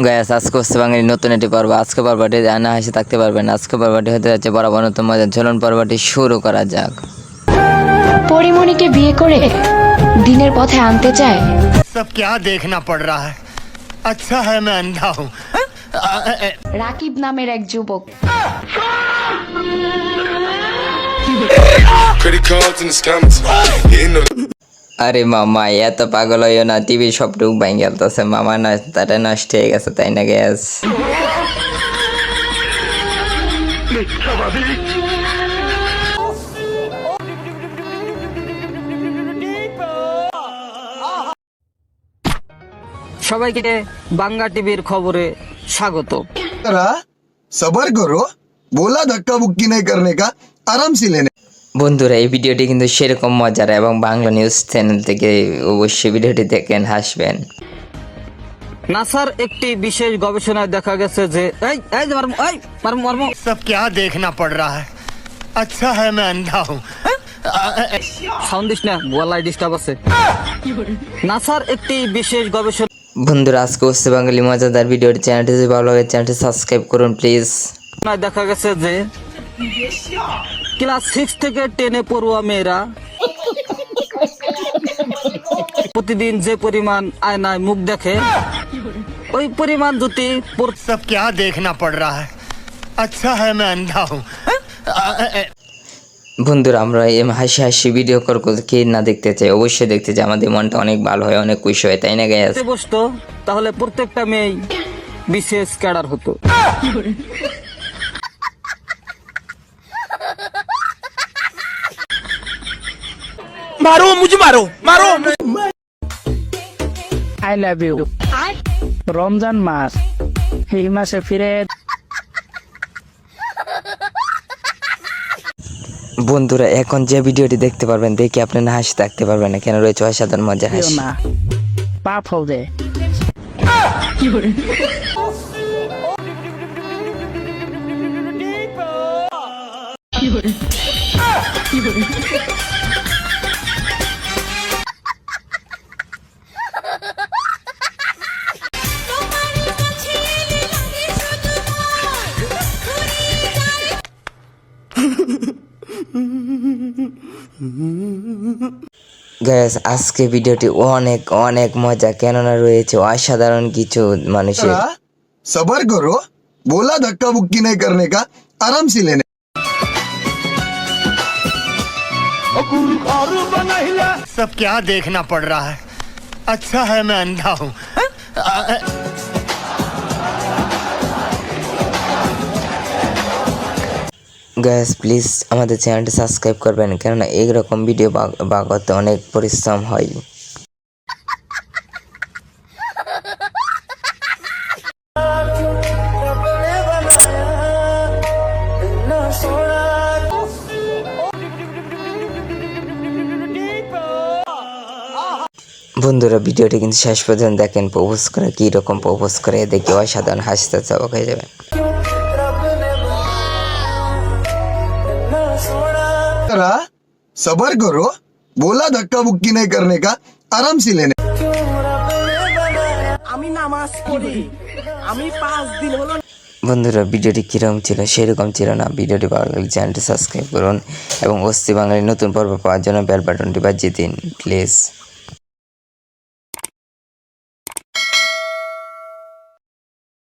Guys আজকে হচ্ছে বাঙালি নতুন একটি পর্ব। আজকে পর্বটি জানা হাসি থাকতে পারবেন। আজকে পর্বটি হতে যাচ্ছে বরাবর নতুন মজার। চলুন পর্বটি শুরু করা যাক। পরিমণিকে বিয়ে করে দিনের পথে আনতে চায়। सब क्या देखना पड़ रहा है? अच्छा है मैं अंधा हूँ। রাকিব নামের এক যুবক Credit cards and the scammers. Hitting the আরে মামা এত পাগল হইও না, টিভি সব টুক ভাঙ গেলতেছে মামা, না তাটা নষ্ট হয়ে গেছে তাই না গ্যাস। সবাইকে বাংলা টিভির খবরে স্বাগত। सबर करो, बोला धक्का बुक्की नहीं करने का, आराम से लेने। বন্ধুরা এই ভিডিওটি কিন্তু সেরকম মজার এবং বাংলা নিউজ চ্যানেল থেকে অবশ্যই ভিডিওটি দেখেন, হাসবেন। নাসার একটি বিশেষ গবেষণায় দেখা গেছে যে सब क्या देखना पड़ रहा है? अच्छा है मैं अंधा हूँ। সাউন্ড দিস না, গলায় ডিস্টার্ব আছে। নাসার একটি বিশেষ গবেষণা বন্ধুরা আজকে হচ্ছে বাঙালি মজাদার ভিডিওটি। চ্যানেলটি যদি ভালো লাগে চ্যানেলটি সাবস্ক্রাইব করুন প্লিজ। দেখা গেছে যে ক্লাস 6 থেকে 10 পড়ুয়া মেয়েরা প্রতিদিন যে পরিমাণ আয়নায় মুখ দেখে ওই পরিমাণ যদি सब क्या देखना पड़ रहा है? अच्छा है मैं अंधा हूँ। বন্ধুরা আমরা এই হাসি হাসি ভিডিও করতে কে না দেখতে চাই, অবশ্যই দেখতে চাই। আমাদের মনটা অনেক ভালো হয়, অনেক খুশি হয় তাই না গ্যাস। বসতো তাহলে প্রত্যেকটা মেয়ে বিশেষ ক্যাডার হতো। मारो मुझे, मारो मारो। I love you. রমজান মাস, এই মাসে ফিরে বন্ধুরা এখন যে ভিডিওটি দেখতে পারবেন দেখে আপনি না হাসি থাকতে পারবেন না, কেন রয়েছে অসাধারণ মজার হাসি। না পাপ হবে। গ্যাস আজকে ভিডিওটি অনেক অনেক মজা, কেননা রয়েছে অসাধারণ কিছু মানুষের। सबर करो, बोला धक्का बुक्की नहीं करने का, आराम से लेने। सब क्या देखना पड़ रहा है? अच्छा है मैं अंधा हूँ। গ্যাস প্লিজ আমাদের চ্যানেলটি সাবস্ক্রাইব করবেন, কেননা এইরকম ভিডিও বাগাতে অনেক পরিশ্রম হয়। বন্ধুরা ভিডিওটি কিন্তু শেষ পর্যন্ত দেখেন, প্রপোজ করে কি রকম প্রপোজ করে দেখে অসাধারণ হাসতে চাবক হয়ে যাবেন। सबर करो, बोला धक्का बुक्की नहीं करने का, आराम से लेने। বন্ধুরা ভিডিওটি কিরকম ছিল সেরকম ছিল না। ভিডিওটি ভালো লাগলে চ্যানেলটি সাবস্ক্রাইব করুন এবং অস্থি বাঙালি নতুন পর্ব পাওয়ার জন্য বেল বাটনটি বাজিয়ে দিন প্লিজ।